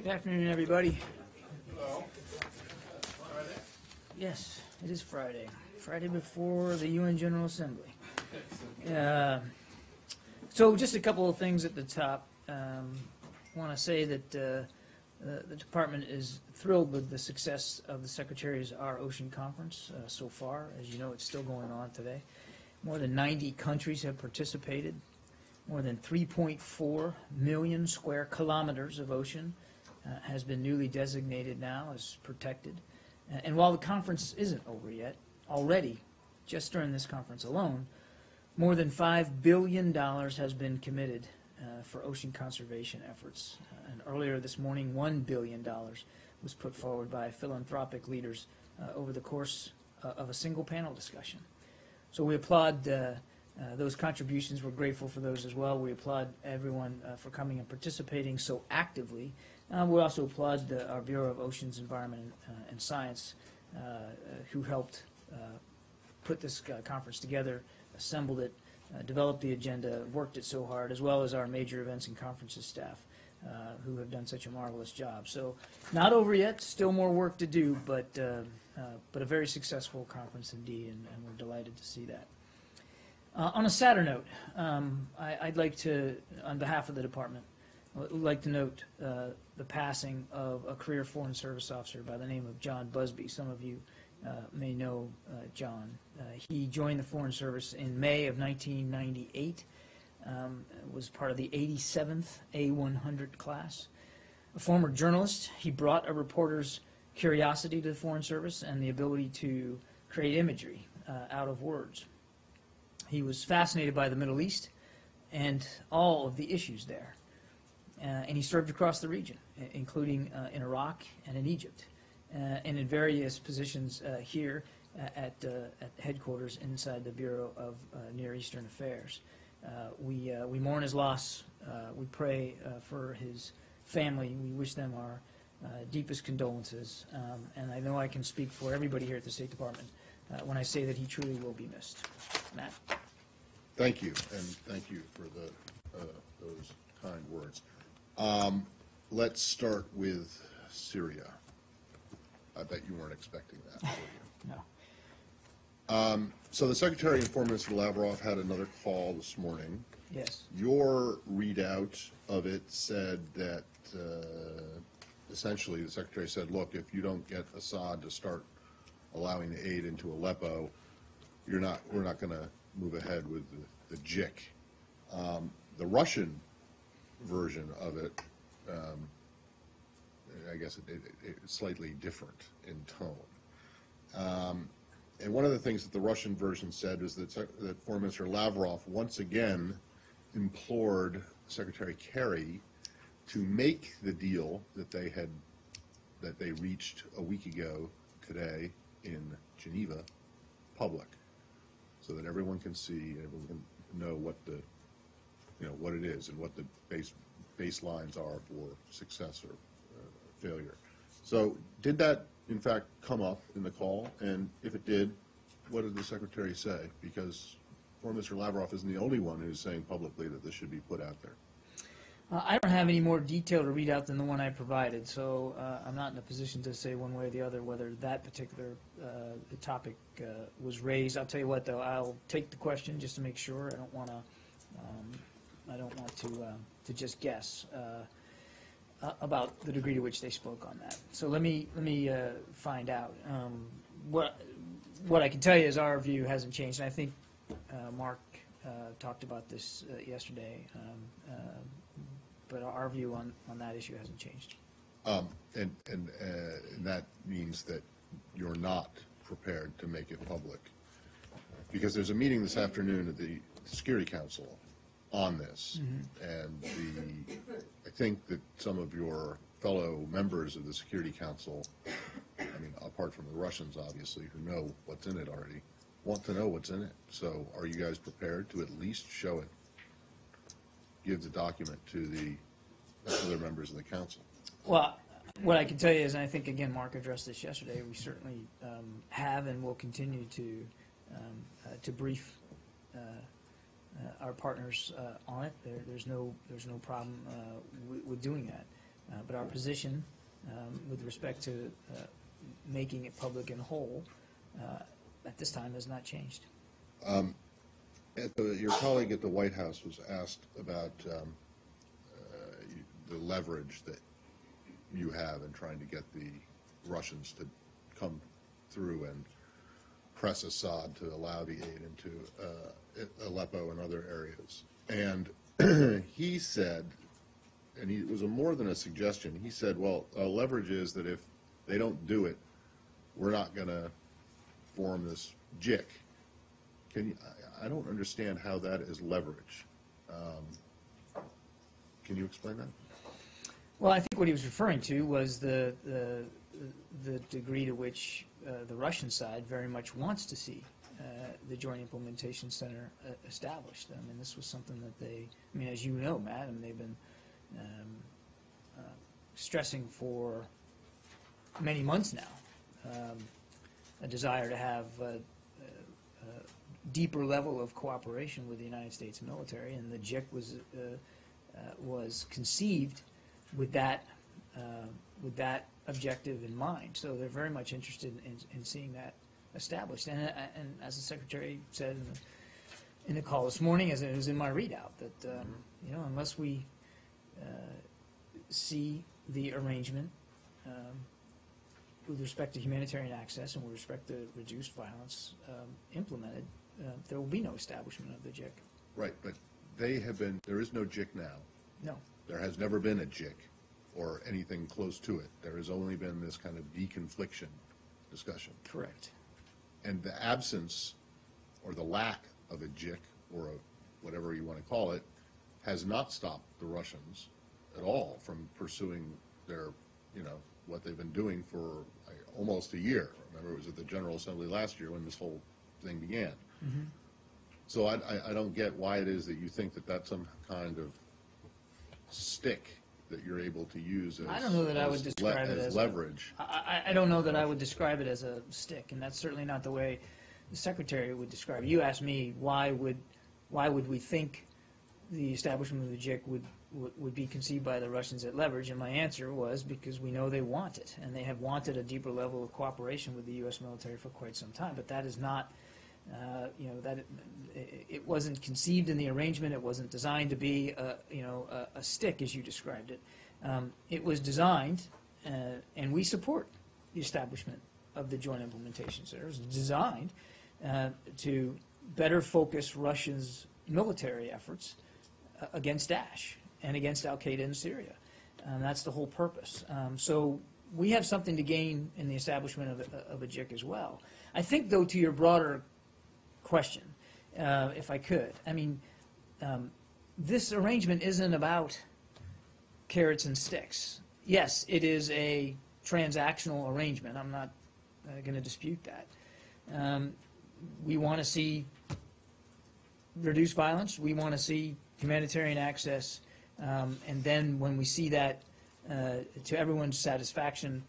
Good afternoon, everybody. Hello. Friday? Yes, it is Friday. Friday before the UN General Assembly. So just a couple of things at the top. I want to say that the department is thrilled with the success of the Secretary's Our Ocean Conference so far. As you know, it's still going on today. More than 90 countries have participated. More than 3.4 million square kilometers of ocean has been newly designated now as protected. And while the conference isn't over yet, already, just during this conference alone, more than $5 billion has been committed for ocean conservation efforts. And earlier this morning, $1 billion was put forward by philanthropic leaders over the course of a single panel discussion. So we applaud those contributions. We're grateful for those as well. We applaud everyone for coming and participating so actively. We also applaud our Bureau of Oceans, Environment, and Science, who helped put this conference together, assembled it, developed the agenda, worked it so hard, as well as our major events and conferences staff, who have done such a marvelous job. So not over yet, still more work to do, but a very successful conference indeed, and we're delighted to see that. On a sadder note, I'd like to, on behalf of the department, I'd like to note the passing of a career Foreign Service officer by the name of John Busby. Some of you may know John. He joined the Foreign Service in May of 1998, was part of the 87th A100 class. A former journalist, he brought a reporter's curiosity to the Foreign Service and the ability to create imagery out of words. He was fascinated by the Middle East and all of the issues there. And he served across the region, including in Iraq and in Egypt, and in various positions here at headquarters inside the Bureau of Near Eastern Affairs. We mourn his loss. We pray for his family. We wish them our deepest condolences. And I know I can speak for everybody here at the State Department when I say that he truly will be missed. Matt. Thank you, and thank you for those kind words. Let's start with Syria. I bet you weren't expecting that, were you? No. So the Secretary and Foreign Minister Lavrov had another call this morning. Yes. Your readout of it said that essentially the Secretary said, look, if you don't get Assad to start allowing the aid into Aleppo, we're not going to move ahead with the JIC. The Russian version of it, I guess it's slightly different in tone. And one of the things that the Russian version said was that Foreign Minister Lavrov once again implored Secretary Kerry to make the deal that they reached a week ago today in Geneva public, so that everyone can see, everyone can know what it is and what the baselines are for success or failure. So did that in fact come up in the call? And if it did, what did the Secretary say? Because Foreign Minister Lavrov isn't the only one who's saying publicly that this should be put out there. I don't have any more detail to read out than the one I provided, so I'm not in a position to say one way or the other whether that particular topic was raised. I'll tell you what, though, I'll take the question just to make sure. I don't want to just guess about the degree to which they spoke on that. So let me find out. What I can tell you is our view hasn't changed, and I think Mark talked about this yesterday. But our view on that issue hasn't changed. And that means that you're not prepared to make it public, because there's a meeting this afternoon at the Security Council on this, and I think that some of your fellow members of the Security Council, I mean, apart from the Russians, obviously, who know what's in it already, want to know what's in it. So are you guys prepared to at least show it? Give the document to the other members of the council? Well, what I can tell you is, and I think, again, Mark addressed this yesterday, we certainly have and will continue to brief our partners on it. There's no problem with doing that. But our position with respect to making it public and whole at this time has not changed. Your colleague at the White House was asked about the leverage that you have in trying to get the Russians to come through and press Assad to allow the aid into Aleppo and other areas. And he said, and it was more than a suggestion, he said, well, leverage is that if they don't do it, we're not going to form this JIC. I don't understand how that is leverage. Can you explain that? Well, I think what he was referring to was the degree to which the Russian side very much wants to see the Joint Implementation Center established. I mean, this was something that they, I mean, as you know, Matt, I mean, they've been stressing for many months now, a desire to have a deeper level of cooperation with the United States military, and the JIC was conceived with that objective in mind. So they're very much interested in seeing that established. And as the Secretary said in the call this morning, as it was in my readout, that you know, unless we see the arrangement with respect to humanitarian access and with respect to reduced violence implemented, there will be no establishment of the JIC. Right, but they have been, there is no JIC now. No. There has never been a JIC or anything close to it. There has only been this kind of deconfliction discussion. Correct. And the absence or the lack of a JIC or whatever you want to call it has not stopped the Russians at all from pursuing their, you know, what they've been doing for almost a year. Remember, it was at the General Assembly last year when this whole thing began. Mm-hmm. So I don't get why it is that you think that that's some kind of stick that you're able to use as, I don't know that I would describe it as leverage. I don't know that I would describe it as a stick, and that's certainly not the way the Secretary would describe it. You asked me why would we think the establishment of the JIC would be conceived by the Russians at leverage, and my answer was because we know they want it, and they have wanted a deeper level of cooperation with the U.S. military for quite some time. But that is not, you know, that it wasn't conceived in the arrangement. It wasn't designed to be, you know, a stick as you described it. It was designed, and we support the establishment of the Joint Implementation Center. It was designed to better focus Russia's military efforts against Daesh and against al-Qaeda in Syria. That's the whole purpose. So we have something to gain in the establishment of a JIC as well. I think, though, to your broader question, if I could, I mean, this arrangement isn't about carrots and sticks. Yes, it is a transactional arrangement. I'm not going to dispute that. We want to see reduced violence. We want to see humanitarian access. And then when we see that to everyone's satisfaction,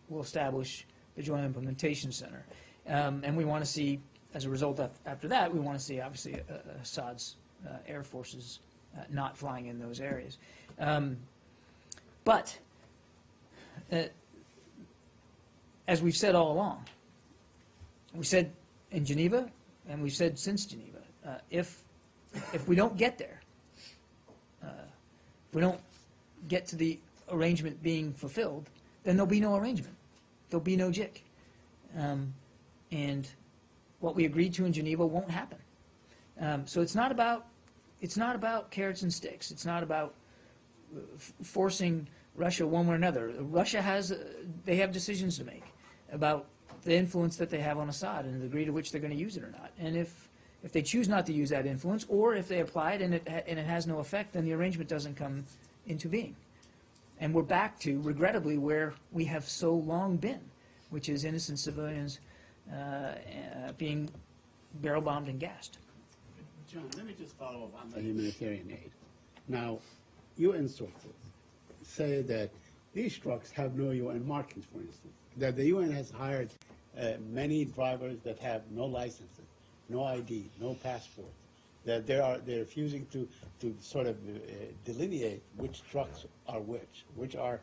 we'll establish the Joint Implementation Center. And we want to see, as a result after that, we want to see, obviously, Assad's air forces not flying in those areas. But as we've said all along, we said in Geneva, and we've said since Geneva, if we don't get there, if we don't get to the arrangement being fulfilled, then there'll be no arrangement. There'll be no JIC. And what we agreed to in Geneva won't happen. So it's not about carrots and sticks. It's not about forcing Russia one way or another. Russia they have decisions to make about the influence that they have on Assad and the degree to which they're going to use it or not. And if they choose not to use that influence, or if they apply it and it has no effect, then the arrangement doesn't come into being. And we're back to, regrettably, where we have so long been, which is innocent civilians being barrel bombed and gassed. John, let me just follow up on the humanitarian aid. Now, UN sources say that these trucks have no UN markings, for instance, that the UN has hired many drivers that have no licenses, no ID, no passport. that they're refusing to sort of delineate which trucks are which are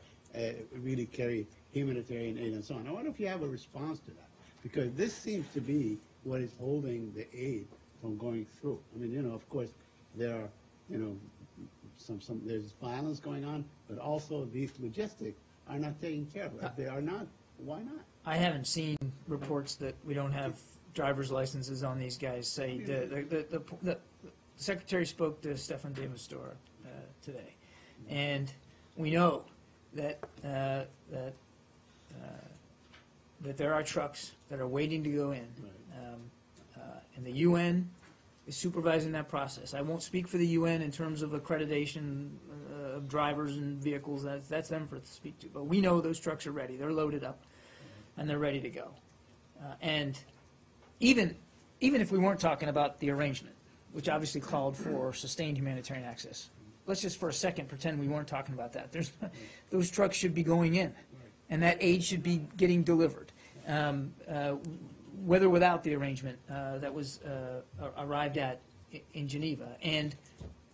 really carry humanitarian aid and so on. I wonder if you have a response to that, because this seems to be what is holding the aid from going through. I mean, of course, there are, there's violence going on, but also these logistics are not taken care of. If they are not, why not? I haven't seen reports that we don't have driver's licenses on these guys. Say the secretary spoke to Stefan de Mistura today, and we know that that there are trucks that are waiting to go in, and the UN is supervising that process. I won't speak for the UN in terms of accreditation of drivers and vehicles. That's them to speak to. But we know those trucks are ready. They're loaded up, and they're ready to go. And even if we weren't talking about the arrangement, which obviously called for sustained humanitarian access, let's just for a second pretend we weren't talking about that. Those trucks should be going in, and that aid should be getting delivered, with or without the arrangement that was arrived at in Geneva. And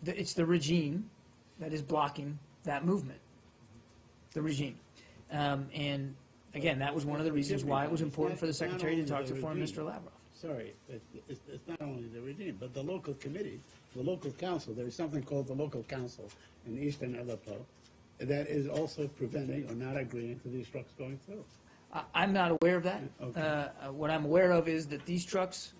it's the regime that is blocking that movement, the regime. And again, that was one of the reasons why it was important for the Secretary to talk to Foreign Minister Lavrov. Sorry, it's not only the regime, but the local committee, the local council. There is something called the local council in eastern Aleppo that is also preventing or not agreeing to these trucks going through. I'm not aware of that. Okay. What I'm aware of is that these trucks,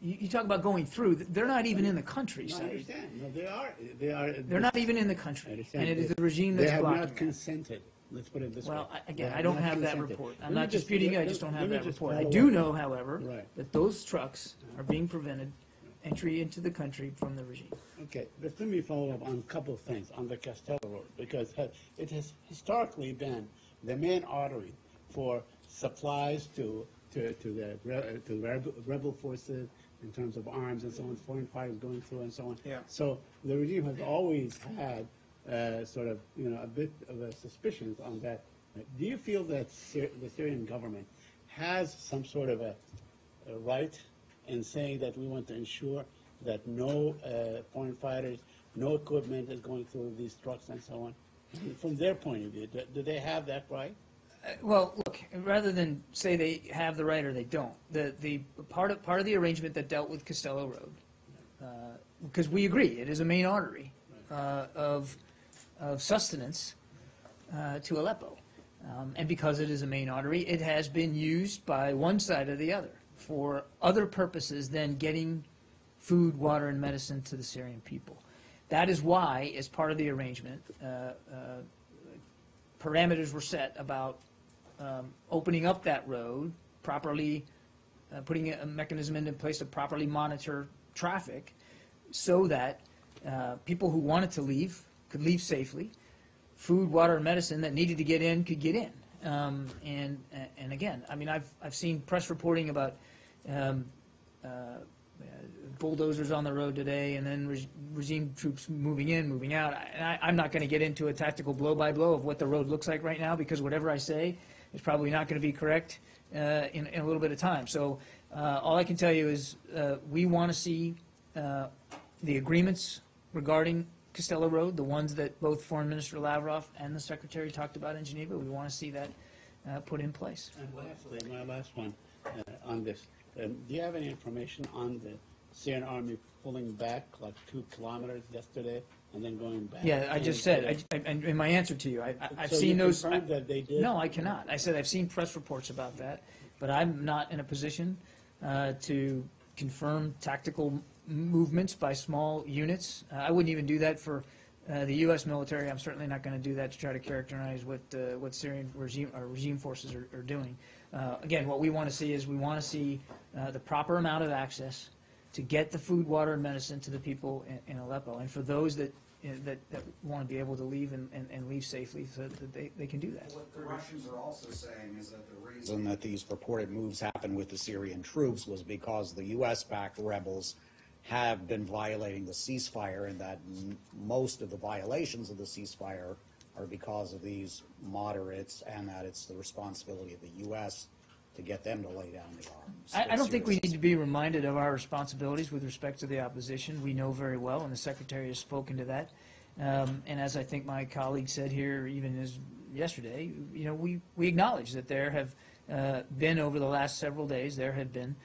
you talk about going through, they're not even in the country, No, I Saeed. understand. No, they are. They're not even in the country, and it is the regime They that's have blocking not that. consented. Let's put it this way. Well, again, They I don't not have that consented. report. Let I'm me not just- disputing it, I let- just don't let have me that just report. I follow do up. know, however, Right. that those trucks are being prevented entry into the country from the regime. Okay, but let me follow up on a couple of things on the Castello Road, because it has historically been the main artery for supplies to the rebel forces in terms of arms and so on, foreign fighters going through and so on. Yeah. So the regime has always had sort of, a bit of a suspicions on that. Do you feel that the Syrian government has some sort of a right in saying that we want to ensure that no foreign fighters, no equipment is going through these trucks and so on? From their point of view, do they have that right? Well, look, rather than say they have the right or they don't, the part of the arrangement that dealt with Castello Road, because we agree, it is a main artery of sustenance to Aleppo. And because it is a main artery, it has been used by one side or the other for other purposes than getting food, water, and medicine to the Syrian people. That is why, as part of the arrangement, parameters were set about opening up that road, properly putting a mechanism into place to properly monitor traffic so that people who wanted to leave could leave safely. Food, water, and medicine that needed to get in could get in. And again, I mean, I've seen press reporting about bulldozers on the road today, and then regime troops moving in, moving out. I'm not going to get into a tactical blow-by-blow of what the road looks like right now, because whatever I say is probably not going to be correct in a little bit of time. So all I can tell you is we want to see the agreements regarding Castello Road, the ones that both Foreign Minister Lavrov and the Secretary talked about in Geneva. We want to see that put in place. And lastly, my last one on this. Do you have any information on the Syrian army pulling back like 2 kilometers yesterday and then going back? Yeah, I just said, in my answer to you, I've So seen you those. confirmed that they did? No, I cannot. I said I've seen press reports about that, but I'm not in a position to confirm tactical movements by small units. I wouldn't even do that for the U.S. military. I'm certainly not going to do that to try to characterize what Syrian regime forces are doing. Again, what we want to see is we want to see the proper amount of access to get the food, water, and medicine to the people in Aleppo, and for those that want to be able to leave and leave safely, so that they can do that. What the Russians are also saying is that the reason that these purported moves happened with the Syrian troops was because the U.S.-backed rebels have been violating the ceasefire, and that most of the violations of the ceasefire are because of these moderates, and that it's the responsibility of the U.S. to get them to lay down the arms. I don't think we Seriously. need to be reminded of our responsibilities with respect to the opposition. We know very well, and the Secretary has spoken to that. And as I think my colleague said here, even as yesterday, you know, we acknowledge that there have been, over the last several days, there have been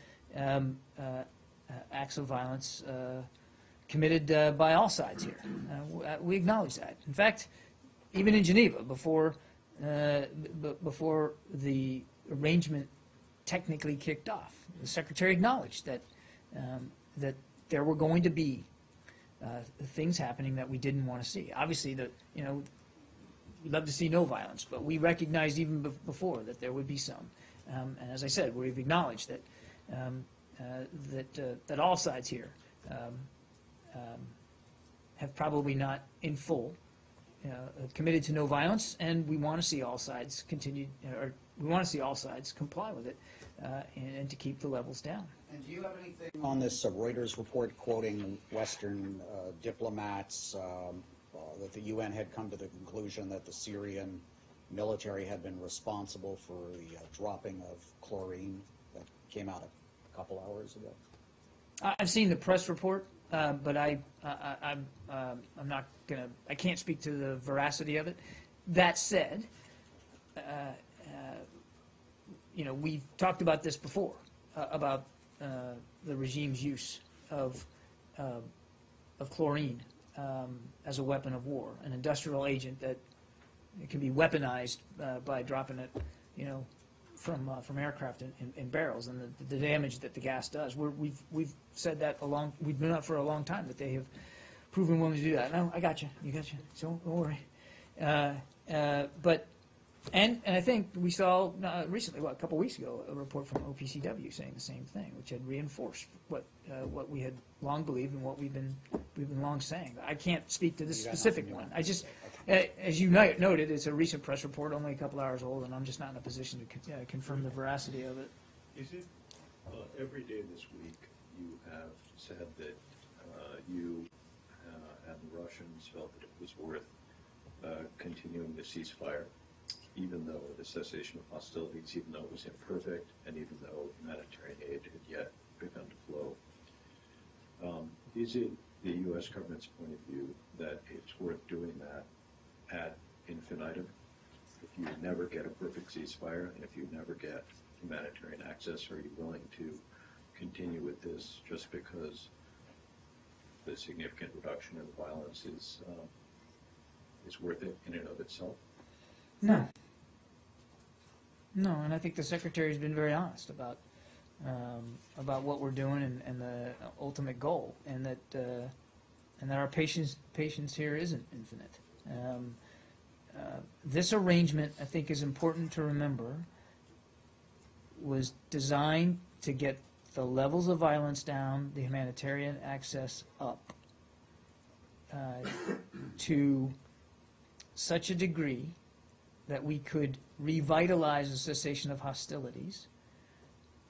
acts of violence committed by all sides here. We acknowledge that. In fact, even in Geneva, before the arrangement technically kicked off, the Secretary acknowledged that that there were going to be things happening that we didn't want to see. Obviously, you know, we'd love to see no violence, but we recognized even before that there would be some. And as I said, we've acknowledged that that all sides here have probably not in full committed to no violence, and we want to see all sides continue, or we want to see all sides comply with it, and to keep the levels down. And do you have anything on this Reuters report quoting Western diplomats that the UN had come to the conclusion that the Syrian military had been responsible for the dropping of chlorine that came out a couple hours ago? I've seen the press report, but I'm not gonna. I can't speak to the veracity of it. That said, you know, we've talked about this before about the regime's use of chlorine as a weapon of war, an industrial agent that it can be weaponized by dropping it, you know, from aircraft in barrels, and the damage that the gas does. We've said that we've been up for a long time that they have proven willing to do that. No, I got you. You got you. So don't worry. But I think we saw recently, a couple weeks ago, a report from OPCW saying the same thing, which had reinforced what we had long believed and what we've been long saying. I can't speak to this specific one. I just, as you noted, it's a recent press report, only a couple hours old, and I'm just not in a position to confirm the veracity of it. Is it, every day this week, you have said that you and the Russians felt that it was worth continuing the ceasefire, even though the cessation of hostilities, even though it was imperfect, and even though humanitarian aid had yet begun to flow. Is it the U.S. government's point of view that it's worth doing that ad infinitum? If you never get a perfect ceasefire, and if you never get humanitarian access, are you willing to continue with this just because the significant reduction in violence is worth it in and of itself? No. No, and I think the Secretary's been very honest about what we're doing and the ultimate goal, and that our patience here isn't infinite. This arrangement, I think, is important to remember, was designed to get the levels of violence down, the humanitarian access up, to such a degree that we could revitalize the cessation of hostilities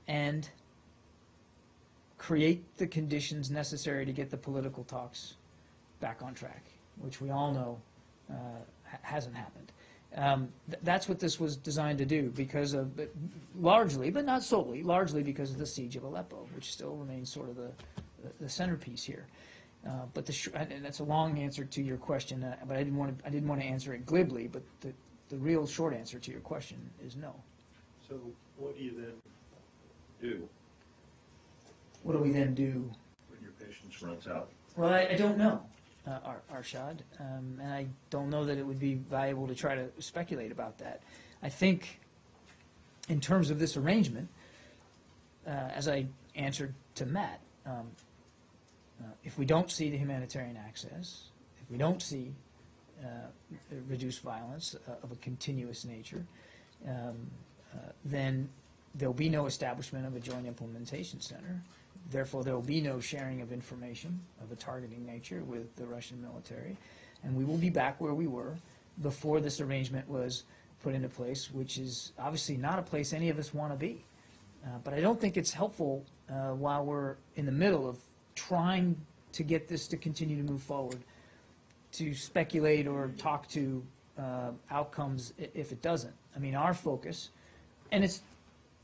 and create the conditions necessary to get the political talks back on track, which we all know hasn't happened. That's what this was designed to do, because of, largely, but not solely, largely because of the siege of Aleppo, which still remains sort of the centerpiece here. But and that's a long answer to your question, but I didn't want to answer it glibly. But the real short answer to your question is no. So what do you then do What do we then do? when your patience runs out? Well, I don't know, Arshad, and I don't know that it would be valuable to try to speculate about that. I think, in terms of this arrangement, as I answered to Matt, if we don't see the humanitarian access, if we don't see reduced violence of a continuous nature, then there'll be no establishment of a joint implementation center. Therefore, there will be no sharing of information of a targeting nature with the Russian military, and we will be back where we were before this arrangement was put into place, which is obviously not a place any of us want to be. But I don't think it's helpful while we're in the middle of trying to get this to continue to move forward, to speculate or talk to outcomes if it doesn't. I mean, our focus, and it's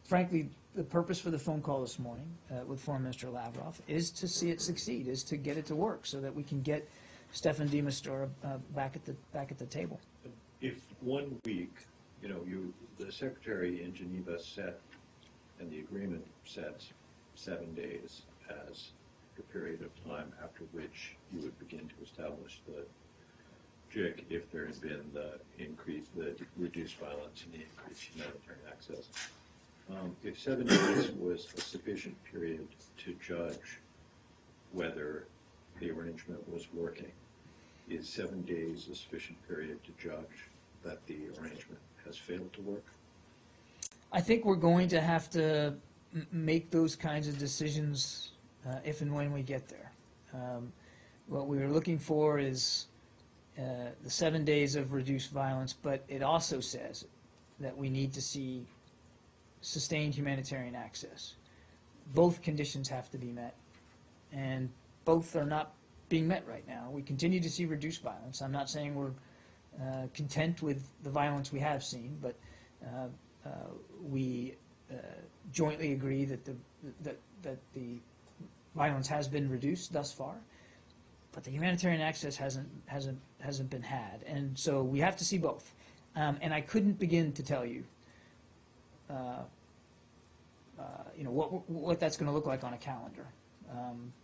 frankly, the purpose for the phone call this morning with Foreign Minister Lavrov is to see it succeed, is to get it to work so that we can get Stefan de Mistura back at the table. If 1 week, the secretary in Geneva set, and the agreement sets 7 days as the period of time after which you would begin to establish the JIC if there had been the reduced violence and the increased humanitarian access. If 7 days was a sufficient period to judge whether the arrangement was working, is 7 days a sufficient period to judge that the arrangement has failed to work? I think we're going to have to make those kinds of decisions if and when we get there. What we were looking for is the 7 days of reduced violence, but it also says that we need to see sustained humanitarian access. Both conditions have to be met, and both are not being met right now. We continue to see reduced violence. I'm not saying we're content with the violence we have seen, but we jointly agree that the violence has been reduced thus far, but the humanitarian access hasn't been had, and so we have to see both. And I couldn't begin to tell you, what that's going to look like on a calendar.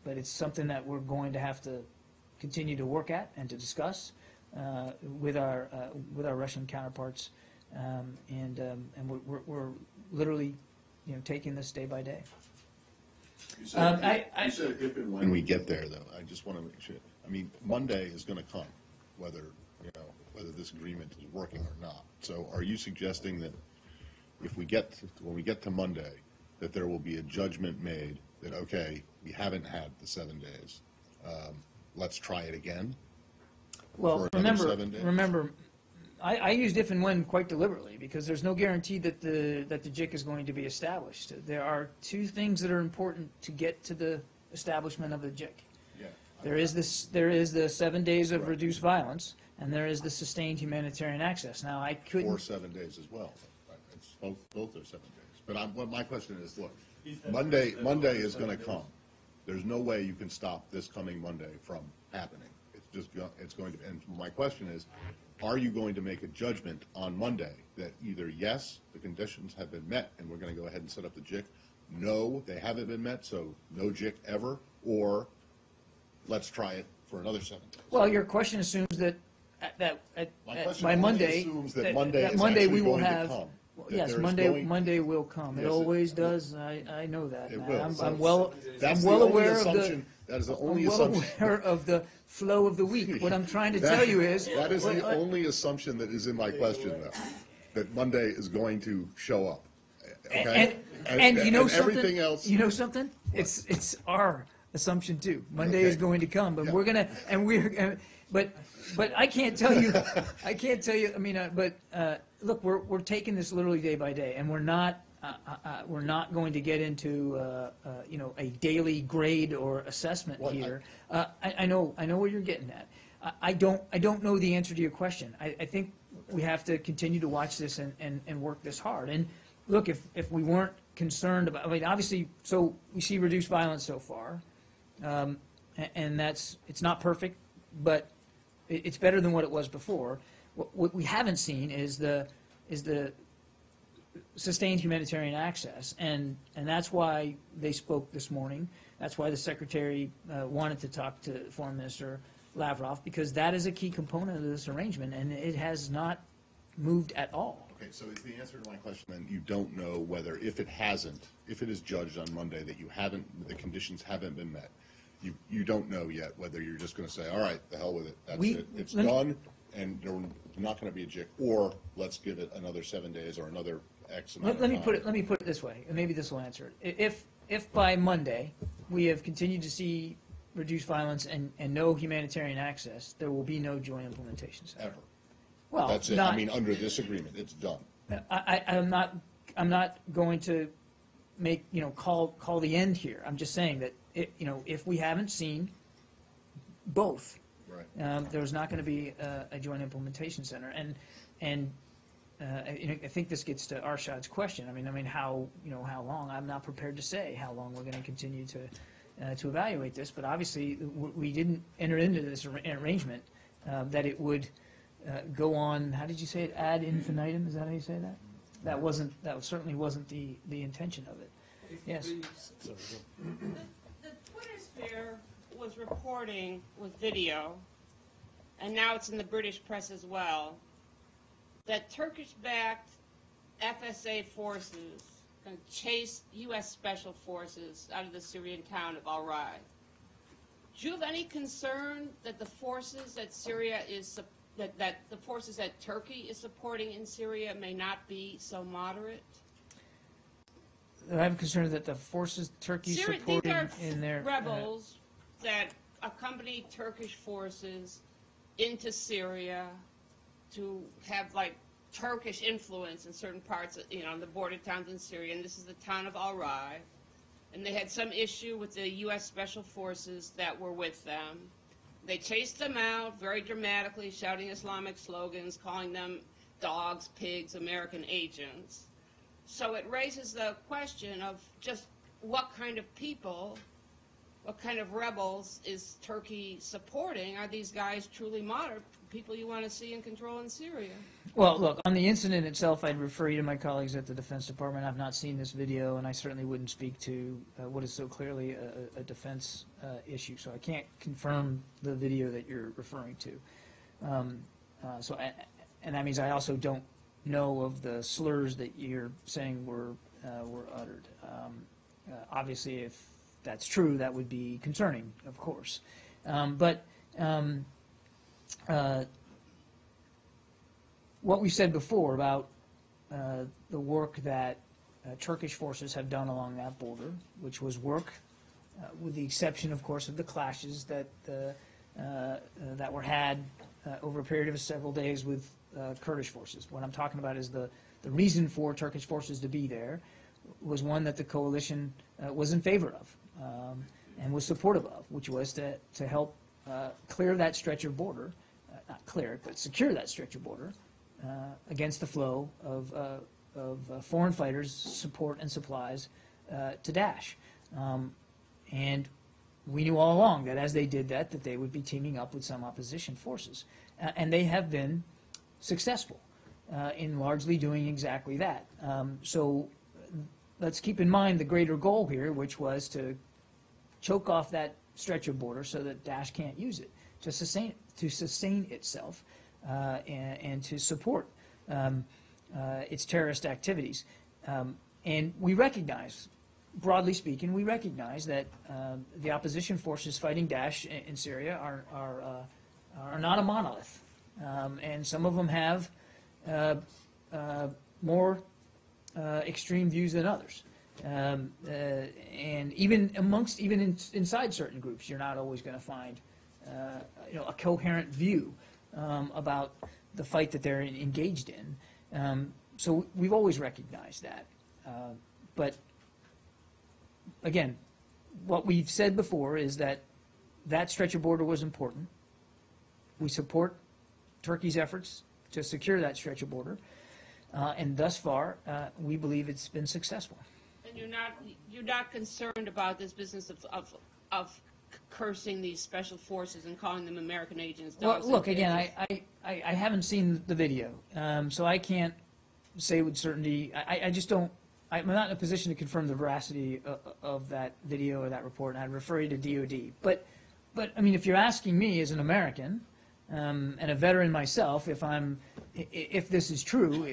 But it's something that we're going to have to continue to work at and to discuss with our Russian counterparts, and we're literally, taking this day by day. You said if and when we get there, though. I just want to make sure. I mean, Monday is going to come, whether this agreement is working or not. So, are you suggesting that when we get to Monday, that there will be a judgment made that okay, we haven't had the 7 days, let's try it again? Well, for another 7 days? remember, I used if and when quite deliberately because there's no guarantee that the JIC is going to be established. There are two things that are important to get to the establishment of the JIC. Yeah. There is the 7 days of reduced violence, and there is the sustained humanitarian access. Now, I couldn't. Or 7 days as well. It's both are 7 days. But my question is, look, Monday is going to come. There's no way you can stop this coming Monday from happening. It's going to. And my question is, are you going to make a judgment on Monday that either yes, the conditions have been met and we're going to go ahead and set up the JIC, no, they haven't been met, so no JIC ever, or let's try it for another 7 days? Well, your question assumes that My question by only Monday, assumes that Monday is Monday actually we will going to have. come. That Yes, there is Monday will come. It Yes, always does. I know that. It Matt. will. I'm So well that's well the only aware of the. assumption. That is the only I'm well assumption. aware of the flow of the week. What I'm trying to tell you is that is the only assumption that is in my question, though, that Monday is going to show up. Okay? And you know something. Everything else. You know something. It's our assumption too. Monday is Okay. going to come, but Yeah. we're gonna and we're but I can't tell you. I can't tell you. I mean, look, we're taking this literally day by day, and we're not going to get into a daily grade or assessment Well, here. I know where you're getting at. I don't know the answer to your question. I think we have to continue to watch this and work this hard. And look, if we weren't concerned about, I mean, obviously, so we see reduced violence so far, and it's not perfect, but it's better than what it was before. What we haven't seen is the sustained humanitarian access, and that's why they spoke this morning. That's why the secretary wanted to talk to Foreign Minister Lavrov, because that is a key component of this arrangement, and it has not moved at all. Okay, so is the answer to my question then, you don't know whether, if it is judged on Monday that the conditions haven't been met, you don't know yet whether you're just going to say, all right, the hell with it, that's it, it's done, and there's not going to be a JIC, or let's give it another 7 days or another X amount of Let me time. put it this way, and maybe this will answer it. If by Monday we have continued to see reduced violence and no humanitarian access, there will be no joint implementation center. Ever. Well, That's it, not, I mean, under this agreement, it's done. I'm not going to make, call the end here. I'm just saying that, if we haven't seen both, Right. there's not going to be a joint implementation center. And I think this gets to Arshad's question. I mean, how long? I'm not prepared to say how long we're going to continue to evaluate this, but obviously we didn't enter into this arrangement that it would go on. How did you say it? Ad infinitum? Is that how you say that? That certainly wasn't the intention of it. Yes. The Twitter sphere was reporting with video, and now it's in the British press as well, that Turkish-backed FSA forces chased U.S. special forces out of the Syrian town of Al-Rai. Do you have any concern that the forces that Syria is that the forces that Turkey is supporting in Syria may not be so moderate? I have concern that the forces Turkey supporting these are in their rebels that accompany Turkish forces into Syria to have like Turkish influence in certain parts of, the border towns in Syria, and this is the town of Al-Rai, and they had some issue with the U.S. special forces that were with them. They chased them out very dramatically, shouting Islamic slogans, calling them dogs, pigs, American agents. So it raises the question of just what kind of people, what kind of rebels is Turkey supporting? Are these guys truly moderate people you want to see in control in Syria? Well, look, on the incident itself, I'd refer you to my colleagues at the Defense Department. I've not seen this video, and I certainly wouldn't speak to what is so clearly a defense issue. So I can't confirm the video that you're referring to. And that means I also don't know of the slurs that you're saying were uttered. Obviously, if that's true, that would be concerning, of course. What we said before about the work that Turkish forces have done along that border, which was work, with the exception, of course, of the clashes that were had over a period of several days with Kurdish forces. What I'm talking about is the reason for Turkish forces to be there was one that the coalition was in favor of and was supportive of, which was to help clear that stretch of border, not clear it, but secure that stretch of border against the flow of foreign fighters, support and supplies to Daesh. And we knew all along that as they did that they would be teaming up with some opposition forces. And they have been successful in largely doing exactly that. So let's keep in mind the greater goal here, which was to choke off that stretch of border so that Daesh can't use it to sustain itself and to support its terrorist activities. And we recognize, broadly speaking, we recognize that the opposition forces fighting Daesh in Syria are not a monolith. And some of them have more extreme views than others. And even inside certain groups, you're not always going to find a coherent view about the fight that they're engaged in. So we've always recognized that. But again, what we've said before is that stretch of border was important. We support Turkey's efforts to secure that stretch of border, and thus far, we believe it's been successful. And you're not concerned about this business of cursing these special forces and calling them American agents? Well, look, again, I haven't seen the video, so I can't say with certainty. I just don't. I'm not in a position to confirm the veracity of that video or that report, and I'd refer you to DOD. But I mean, if you're asking me as an American and a veteran myself, if this is true,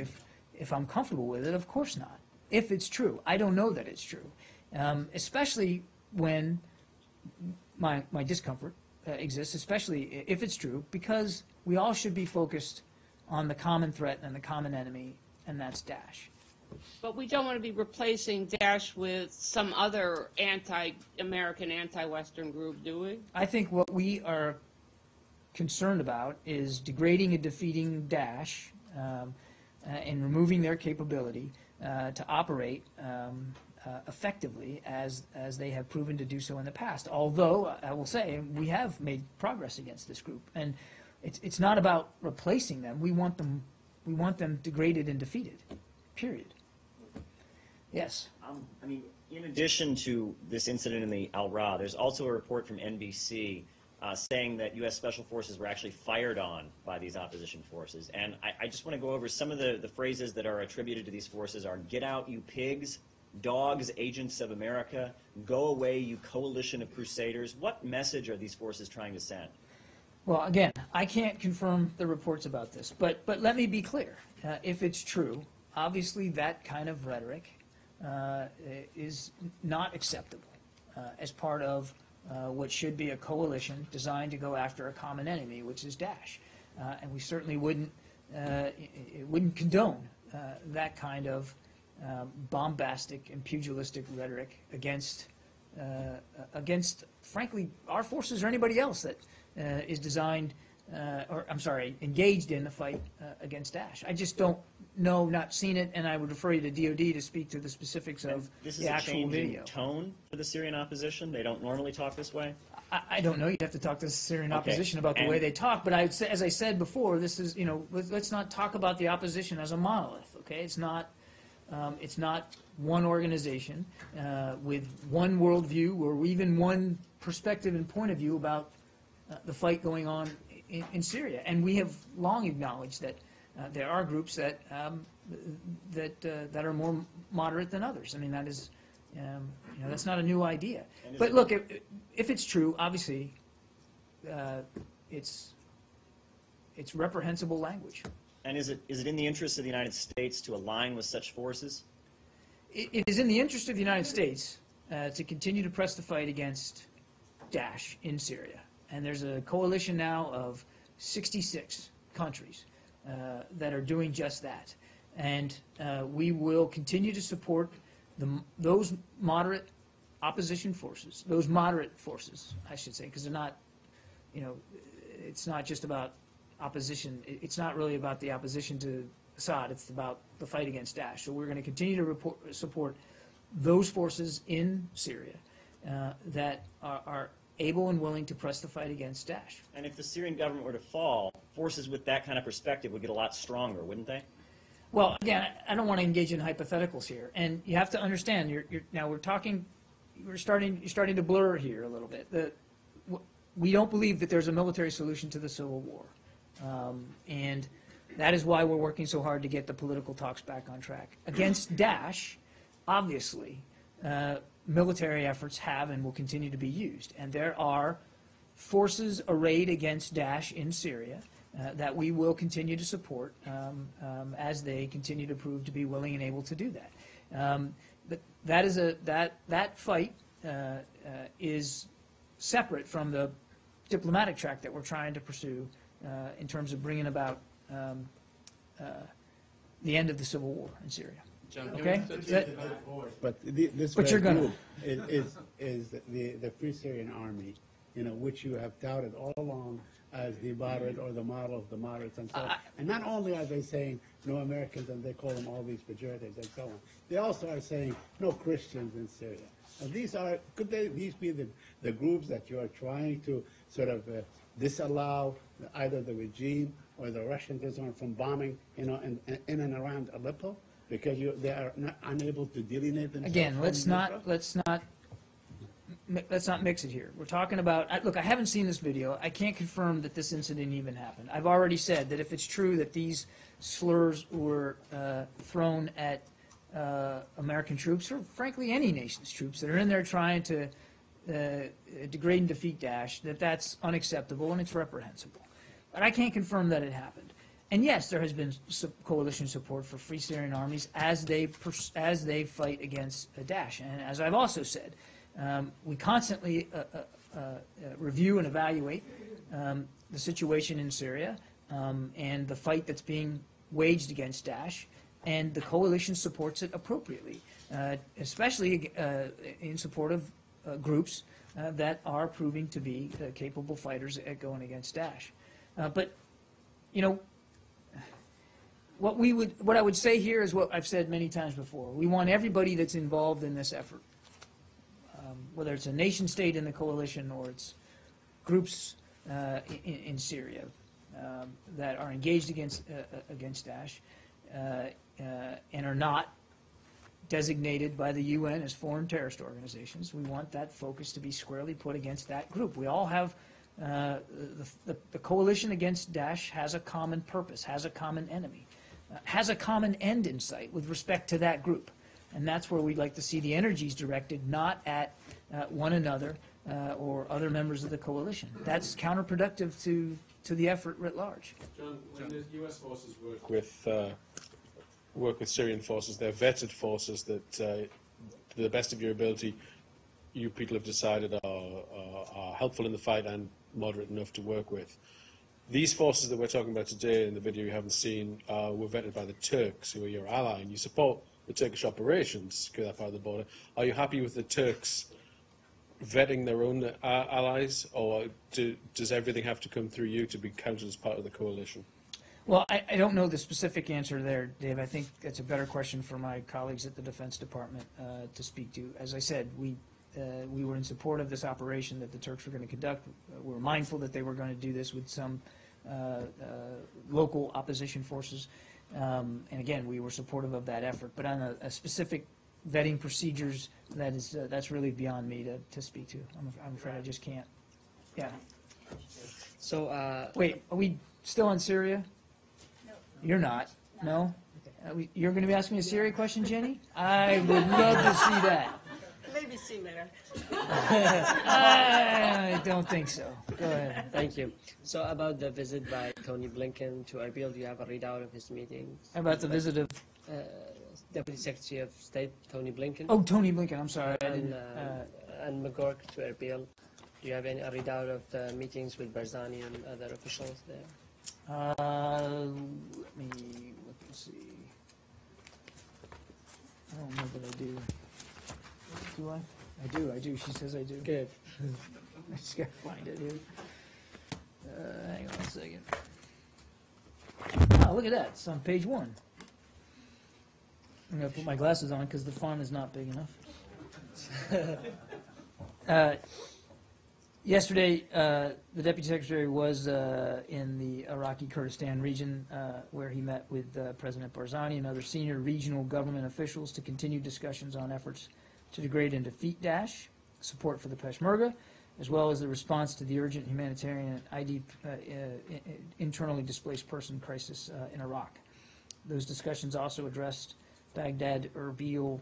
if I'm comfortable with it, of course not. If it's true, I don't know that it's true, especially when my discomfort exists, especially if it's true, because we all should be focused on the common threat and the common enemy, and that's Daesh. But we don't want to be replacing Daesh with some other anti-American, anti-Western group, do we? I think what we are concerned about is degrading and defeating Daesh and removing their capability to operate effectively as they have proven to do so in the past. Although, I will say, we have made progress against this group. And it's not about replacing them. We want them We want them degraded and defeated, period. Yes. I mean, in addition to this incident in the Al Ra, there's also a report from NBC saying that U.S. Special Forces were actually fired on by these opposition forces. And I just want to go over some of the phrases that are attributed to these forces are, "Get out, you pigs," "Dogs, agents of America," "Go away, you coalition of crusaders." What message are these forces trying to send? Well, again, I can't confirm the reports about this, but let me be clear. If it's true, obviously that kind of rhetoric is not acceptable as part of what should be a coalition designed to go after a common enemy, which is Daesh. And we certainly wouldn't condone that kind of bombastic and pugilistic rhetoric against, frankly, our forces or anybody else that is designed, engaged in the fight against Daesh. I just don't know, not seen it, and I would refer you to DOD to speak to the specifics of This is the a actual change video. in tone for the Syrian opposition? They don't normally talk this way? I don't know. You'd have to talk to the Syrian Okay. opposition about the And- way they talk. But I would say, as I said before, this is, let's not talk about the opposition as a monolith. Okay, it's not one organization with one worldview or even one perspective and point of view about the fight going on in Syria. And we have long acknowledged that there are groups that are more moderate than others. I mean, that is, that's not a new idea. And is But it- look, if it's true, obviously, it's reprehensible language. And is it in the interest of the United States to align with such forces? It is in the interest of the United States to continue to press the fight against Daesh in Syria. And there's a coalition now of 66 countries that are doing just that. And we will continue to support those moderate opposition forces, those moderate forces, I should say, because they're not, it's not just about opposition. It's not really about the opposition to Assad. It's about the fight against Daesh. So we're going to continue to support those forces in Syria that are able and willing to press the fight against Daesh. And if the Syrian government were to fall, forces with that kind of perspective would get a lot stronger, wouldn't they? Well, again, I don't want to engage in hypotheticals here, and you have to understand. Now you're starting to blur here a little bit. We don't believe that there's a military solution to the civil war, and that is why we're working so hard to get the political talks back on track. Against Daesh, obviously, military efforts have and will continue to be used, and there are forces arrayed against Daesh in Syria that we will continue to support as they continue to prove to be willing and able to do that. But that fight is separate from the diplomatic track that we're trying to pursue in terms of bringing about the end of the civil war in Syria. Okay? But this But you're gonna. group is the Free Syrian Army, which you have touted all along as the moderate or the model of the moderates and so on. And not only are they saying no Americans, and they call them all these pejoratives and so on, they also are saying no Christians in Syria. And could these be the groups that you are trying to sort of disallow either the regime or the Russian government from bombing, in and around Aleppo? Because they are not unable to delineate themselves. Again, let's from not Israel? let's not mix it here. We're talking about, look, I haven't seen this video. I can't confirm that this incident even happened. I've already said that if it's true that these slurs were thrown at American troops, or frankly any nation's troops that are in there trying to degrade and defeat Daesh, that's unacceptable and it's reprehensible. But I can't confirm that it happened. And yes, there has been coalition support for Free Syrian armies as they fight against Daesh. And as I've also said, we constantly review and evaluate the situation in Syria and the fight that's being waged against Daesh, and the coalition supports it appropriately, especially in support of groups that are proving to be capable fighters at going against Daesh. But, what I would say here is what I've said many times before. We want everybody that's involved in this effort, whether it's a nation state in the coalition or it's groups in Syria, that are engaged against Daesh and are not designated by the UN as foreign terrorist organizations. We want that focus to be squarely put against that group. We all have the coalition against Daesh has a common purpose, has a common enemy, has a common end in sight with respect to that group. And that's where we'd like to see the energies directed, not at one another or other members of the coalition. That's counterproductive to the effort writ large. John, when the U.S. forces work with Syrian forces, they're vetted forces that, to the best of your ability, you people have decided are helpful in the fight and moderate enough to work with. These forces that we're talking about today in the video you haven't seen were vetted by the Turks, who are your ally, and you support the Turkish operations to secure that part of the border. Are you happy with the Turks vetting their own allies, or does everything have to come through you to be counted as part of the coalition? Well, I don't know the specific answer there, Dave. I think that's a better question for my colleagues at the Defense Department to speak to. As I said, we were in support of this operation that the Turks were going to conduct. We were mindful that they were going to do this with some local opposition forces. And again, we were supportive of that effort. But on a specific vetting procedures, that's really beyond me to speak to. I'm afraid I just can't. Yeah. So, Wait, are we still on Syria? No. You're not? No? You're going to be asking me a Syria question, Jenny? I would love to see that. maybe see later. I don't think so. Go ahead. Thank you. So about the visit by Tony Blinken to Erbil, do you have a readout of his meetings? How about the visit of... Deputy Secretary of State Tony Blinken? Oh, Tony Blinken, I'm sorry. I And, didn't, and McGurk to Erbil. Do you have any readout of the meetings with Barzani and other officials there? let me look and see. I don't know that I do. Do I? I do. She says I do. Good. I just gotta find it here. Hang on a second. Oh, look at that. It's on page 1. I'm gonna put my glasses on because the font is not big enough. Yesterday, the Deputy Secretary was in the Iraqi Kurdistan region where he met with President Barzani and other senior regional government officials to continue discussions on efforts to degrade and defeat Daesh, support for the Peshmerga, as well as the response to the urgent humanitarian internally displaced person crisis in Iraq. Those discussions also addressed Baghdad-Erbil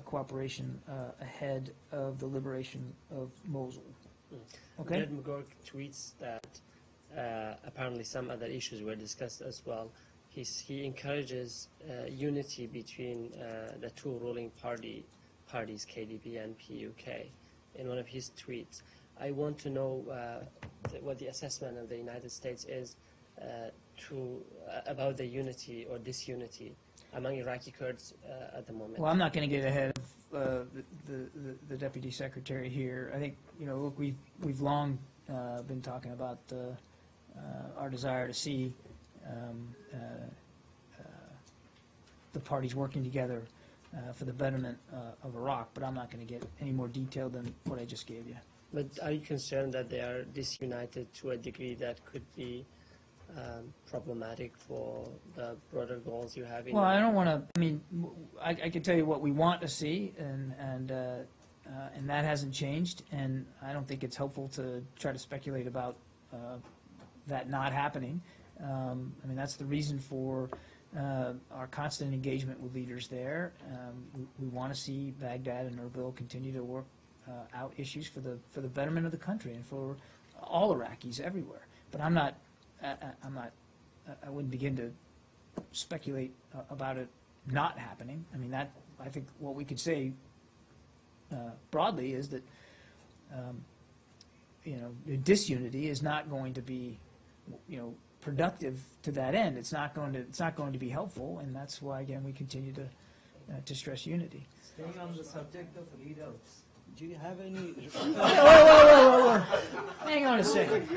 cooperation ahead of the liberation of Mosul. Okay. Jed McGurk tweets that apparently some other issues were discussed as well. He encourages unity between the two ruling parties, KDP and PUK, in one of his tweets. I want to know what the assessment of the United States is about the unity or disunity among Iraqi Kurds at the moment. Well, I'm not going to get ahead of the Deputy Secretary here. I think, look, we've long been talking about our desire to see the parties working together for the betterment of Iraq, but I'm not going to get any more detailed than what I just gave you. But are you concerned that they are disunited to a degree that could be problematic for the broader goals you have in Well, I don't want to. I mean, I can tell you what we want to see, and that hasn't changed. And I don't think it's helpful to try to speculate about that not happening. I mean, that's the reason for our constant engagement with leaders there. We want to see Baghdad and Erbil continue to work out issues for the betterment of the country and for all Iraqis everywhere. But I wouldn't begin to speculate about it not happening. I mean, I think what we could say broadly is that disunity is not going to be productive to that end. It's not going to be helpful, and that's why again we continue to stress unity. Staying on the subject of readouts, do you have any? Whoa. Hang on a second.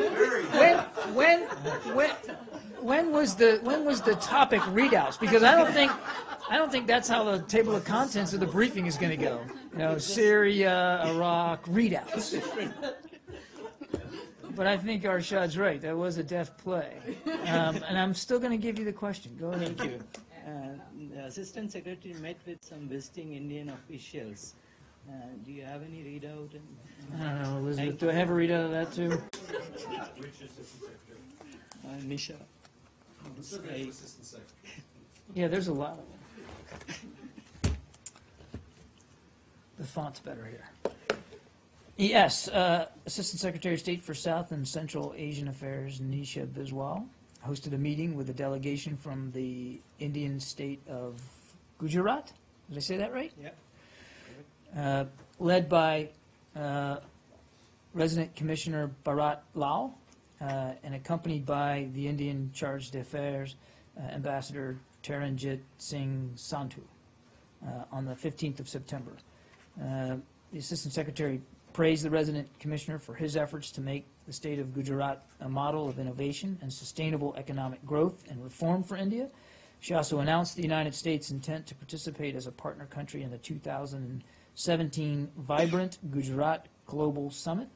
When was the topic readouts? Because I don't think that's how the table of contents of the briefing is going to go. Syria, Iraq, readouts. But I think Arshad's right. That was a deft play. And I'm still going to give you the question. Go ahead. Thank you. The Assistant Secretary met with some visiting Indian officials. Do you have any readout? I don't know, Elizabeth. Do I have a readout of that too? Nisha. Yeah, there's a lot of them. The font's better here. Yes, Assistant Secretary of State for South and Central Asian Affairs, Nisha Biswal, hosted a meeting with a delegation from the Indian state of Gujarat. Did I say that right? Yeah. Led by Resident Commissioner Bharat Lal and accompanied by the Indian Charge d'Affaires Ambassador Taranjit Singh Sandhu on the 15th of September. The Assistant Secretary praised the Resident Commissioner for his efforts to make the state of Gujarat a model of innovation and sustainable economic growth and reform for India. She also announced the United States' intent to participate as a partner country in the 2017 Vibrant Gujarat Global Summit,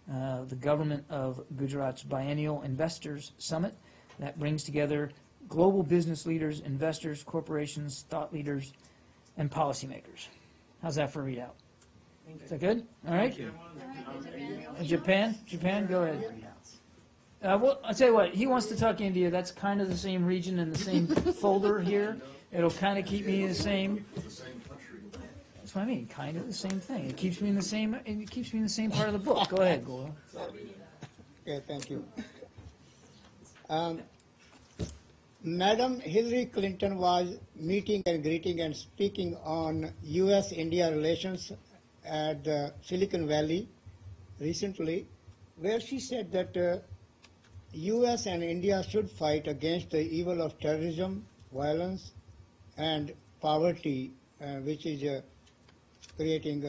the government of Gujarat's biennial investors summit that brings together global business leaders, investors, corporations, thought leaders, and policymakers. How's that for a readout? Is that good? All right. Japan? Japan, go ahead. Well, I'll tell you what, he wants to talk India. That's kind of the same region and the same folder here. It'll kind of keep me in the same. That's what I mean, kind of the same thing. It keeps me in the same part of the book. Go ahead, Gola. Okay, thank you. Madam Hillary Clinton was meeting and greeting and speaking on U.S.-India relations at Silicon Valley recently, where she said that U.S. and India should fight against the evil of terrorism, violence, and poverty, which is creating,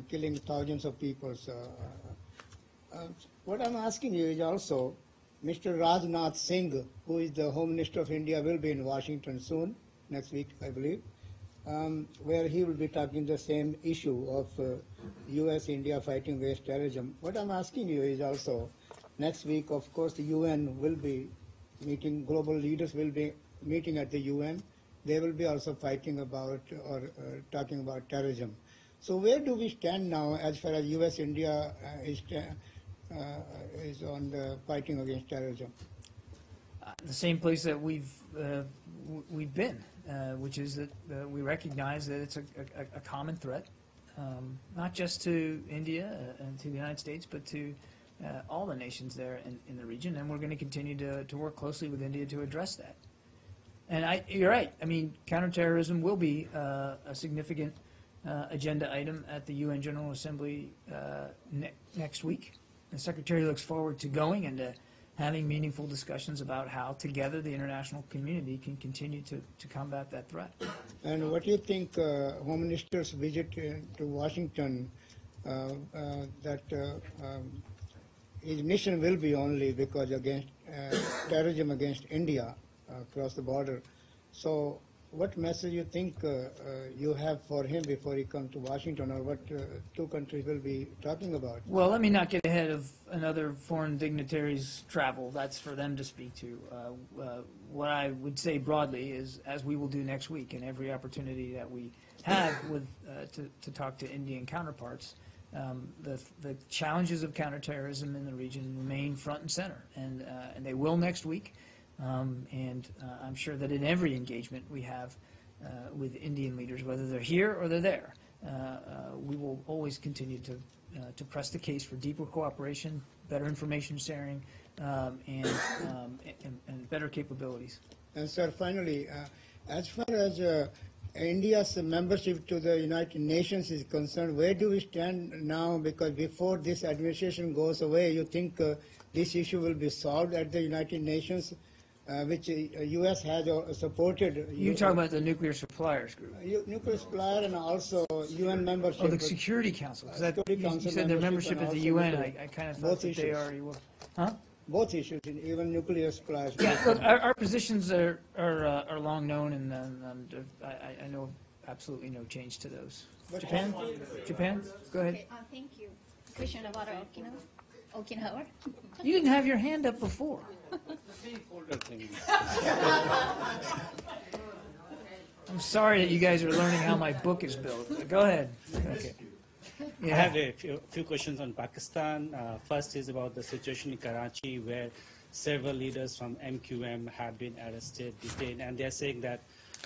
killing thousands of people. What I'm asking you is also, Mr. Rajnath Singh, who is the Home Minister of India, will be in Washington soon, next week, I believe, where he will be talking the same issue of U.S.-India fighting against terrorism. What I'm asking you is also, next week, of course, the UN will be meeting, global leaders will be meeting at the UN. They will be also fighting about or talking about terrorism. So where do we stand now as far as U.S.-India is on the fighting against terrorism? The same place that we've been, which is that we recognize that it's a common threat, not just to India and to the United States, but to all the nations there in the region, and we're going to continue to work closely with India to address that. And you're right. I mean, counterterrorism will be a significant agenda item at the UN General Assembly next week. The Secretary looks forward to going and to having meaningful discussions about how together the international community can continue to combat that threat. And what do you think Home Minister's visit to Washington, that his mission will be only because against terrorism against India across the border. So what message you think you have for him before he comes to Washington, or what two countries will be talking about? Well, let me not get ahead of another foreign dignitary's travel. That's for them to speak to. What I would say broadly is, as we will do next week, and every opportunity that we have with to talk to Indian counterparts, the challenges of counterterrorism in the region remain front and center, and they will next week. And I'm sure that in every engagement we have with Indian leaders, whether they're here or they're there, we will always continue to press the case for deeper cooperation, better information sharing, and better capabilities. And sir, finally, as far as India's membership to the United Nations is concerned, where do we stand now? Because before this administration goes away, you think this issue will be solved at the United Nations? Which U.S. has supported. You're talking about the Nuclear Suppliers Group. Nuclear supplier and also UN membership. Oh, the Security Council. You said their membership at the UN. I kind of thought that they already were. Huh? Both issues, even nuclear suppliers. Yeah, look, our positions are long known, and I know absolutely no change to those. Japan? Japan? Go ahead. Okay, thank you. Question about Okinawa. Okinawa? You didn't have your hand up before. I'm sorry that you guys are learning how my book is built. Go ahead. Okay. I have a few questions on Pakistan. First is about the situation in Karachi, where several leaders from MQM have been arrested, detained, and they're saying that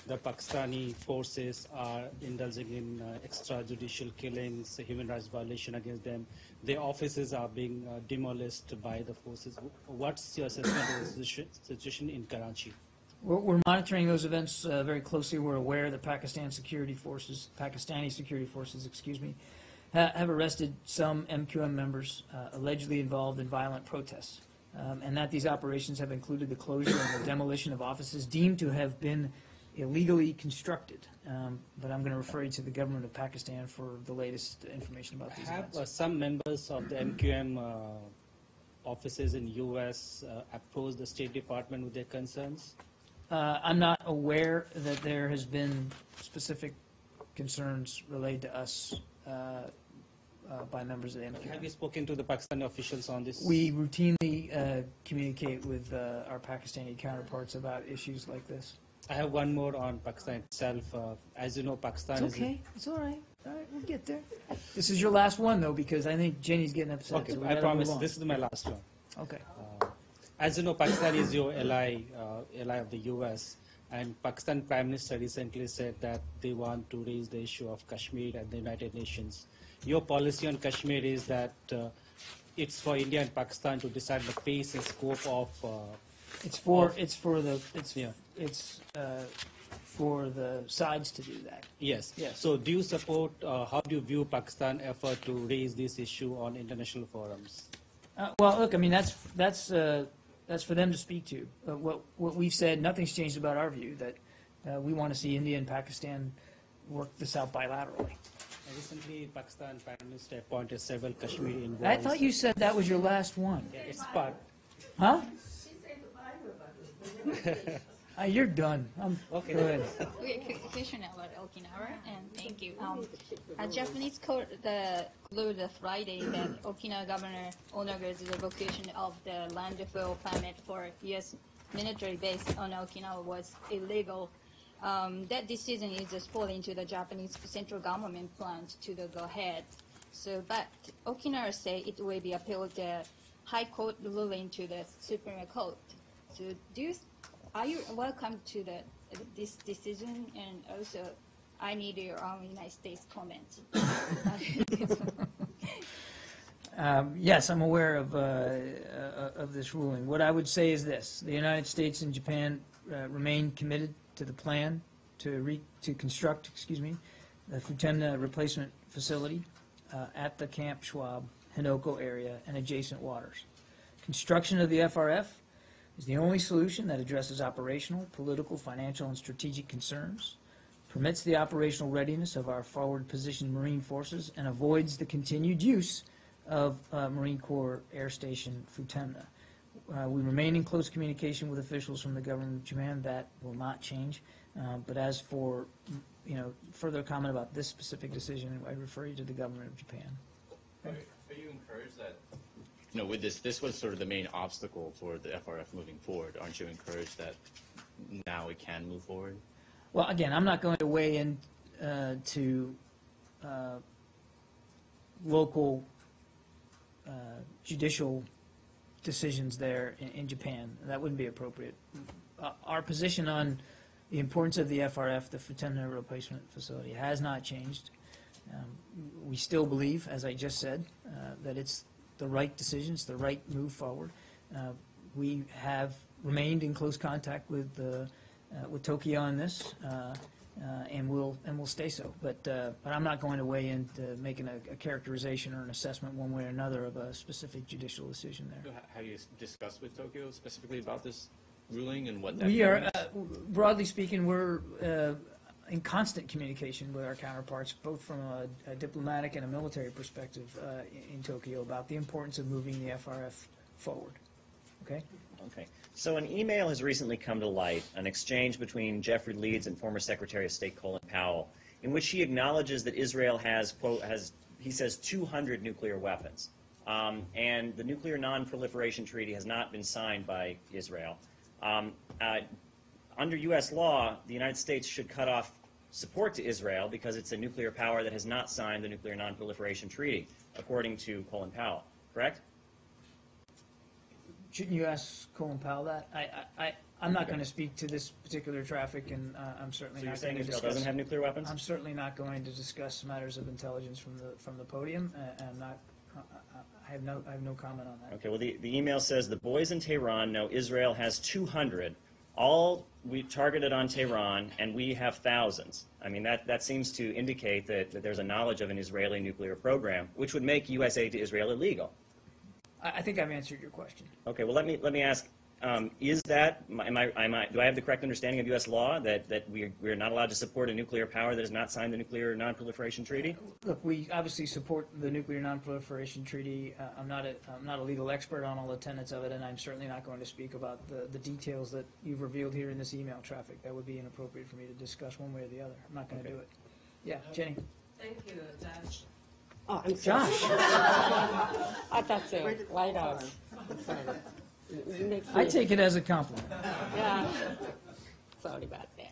the Pakistani forces are indulging in extrajudicial killings, human rights violation against them. Their offices are being demolished by the forces. What's your assessment of the situation in Karachi? We're monitoring those events very closely. We're aware that Pakistani security forces, have arrested some MQM members allegedly involved in violent protests, and that these operations have included the closure and the demolition of offices deemed to have been illegally constructed. But I'm going to refer you to the government of Pakistan for the latest information about these events. Have some members of the MQM offices in U.S. approached the State Department with their concerns? I'm not aware that there has been specific concerns relayed to us by members of the MQM. Have you spoken to the Pakistani officials on this? We routinely communicate with our Pakistani counterparts about issues like this. I have one more on Pakistan itself. As you know, Pakistan It's okay. It's all right. All right, we'll get there. This is your last one, though, because I think Jenny's getting upset. Okay, so we I gotta promise move on. this is my last one. Okay. As you know, Pakistan is your ally of the U.S. And Pakistan Prime Minister recently said that they want to raise the issue of Kashmir at the United Nations. Your policy on Kashmir is that it's for India and Pakistan to decide the pace and scope of. It's for the sides to do that. Yes. Yes. So, do you support? How do you view Pakistan effort to raise this issue on international forums? Well, look, I mean that's for them to speak to. What we've said, nothing's changed about our view that we want to see India and Pakistan work this out bilaterally. Recently, Pakistan Prime Minister appointed several Kashmiri envoys. I thought you said that was your last one. Yeah, it's part. Huh? You're done. Okay. Go ahead. Question about Okinawa, and thank you. A Japanese court ruled Friday that Okinawa governor honored the revocation of the landfill permit for U.S. military base on Okinawa was illegal. That decision is just falling to the Japanese central government plan to go ahead. So, but Okinawa say it will be appealed the High Court ruling to the Supreme Court. So, are you welcome to this decision? And also, I need your United States comment. Yes, I'm aware of this ruling. What I would say is this: the United States and Japan remain committed to the plan to construct, the Futenma replacement facility at the Camp Schwab, Hinoko area, and adjacent waters. Construction of the FRF is the only solution that addresses operational, political, financial, and strategic concerns, permits the operational readiness of our forward-positioned Marine forces, and avoids the continued use of Marine Corps Air Station Futenma. We remain in close communication with officials from the government of Japan. That will not change. But as for further comment about this specific decision, I refer you to the government of Japan. Are you encouraged that, with this was sort of the main obstacle for the FRF moving forward? Aren't you encouraged that now it can move forward? Well, again, I'm not going to weigh in to local judicial decisions there in Japan. That wouldn't be appropriate. Our position on the importance of the FRF, the Futenma replacement facility, has not changed. We still believe, as I just said, that it's the right decision, it's the right move forward. We have remained in close contact with Tokyo on this, and we'll stay so. But I'm not going to weigh in to making a characterization or an assessment one way or another of a specific judicial decision there. Have you discussed with Tokyo specifically about this ruling and what that We are, means? broadly speaking, we're in constant communication with our counterparts, both from a diplomatic and a military perspective in Tokyo, about the importance of moving the FRF forward. Okay? Okay. So an email has recently come to light, an exchange between Jeffrey Leeds and former Secretary of State Colin Powell, in which he acknowledges that Israel has, quote, he says 200 nuclear weapons. and the Nuclear Non-Proliferation Treaty has not been signed by Israel. Under U.S. law, the United States should cut off support to Israel because it's a nuclear power that has not signed the Nuclear Non-Proliferation Treaty, according to Colin Powell, correct? Shouldn't you ask Colin Powell that? I'm not going to speak to this particular traffic, and I'm certainly So you're not saying going to Israel discuss. doesn't have nuclear weapons? I'm certainly not going to discuss matters of intelligence from the podium, and I'm not. I have no comment on that. Okay, well, the email says the boys in Tehran know Israel has 200, all we targeted on Tehran, and we have thousands. I mean, that seems to indicate that there's a knowledge of an Israeli nuclear program, which would make U.S. aid to Israel illegal. I think I've answered your question. Okay, well, let me ask, is that, do I have the correct understanding of U.S. law that we're not allowed to support a nuclear power that has not signed the Nuclear Non-Proliferation Treaty? Look, we obviously support the Nuclear Non-Proliferation Treaty. I'm not a legal expert on all the tenets of it, and I'm certainly not going to speak about the details that you've revealed here in this email traffic. That would be inappropriate for me to discuss one way or the other. I'm not going to do it. Yeah, Jenny. Thank you, Josh. Oh, I'm Josh. I thought so. White House. I take it as a compliment. Yeah. Sorry about that.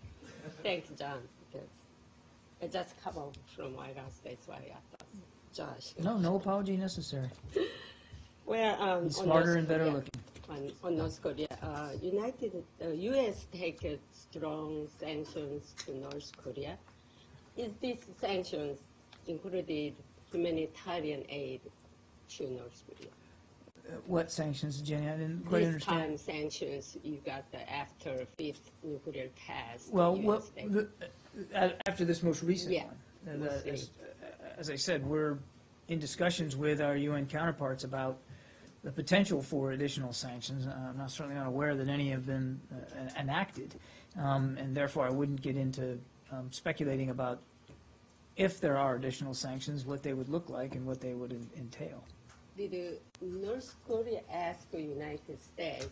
Thanks, John, because I just come out from White House. That's why I thought Josh. No apology necessary. Well, He's smarter and better looking. On North Korea, U.S. take strong sanctions to North Korea. Is these sanctions included humanitarian aid to North Korea? What sanctions, Jenny? I didn't quite This understand. time sanctions, you got the after fifth nuclear test. Well, US take. after this most recent Yeah, one, most as I said, we're in discussions with our UN counterparts about the potential for additional sanctions. I'm certainly not aware that any have been enacted, and therefore I wouldn't get into speculating about if there are additional sanctions, what they would look like and what they would entail. Did North Korea ask the United States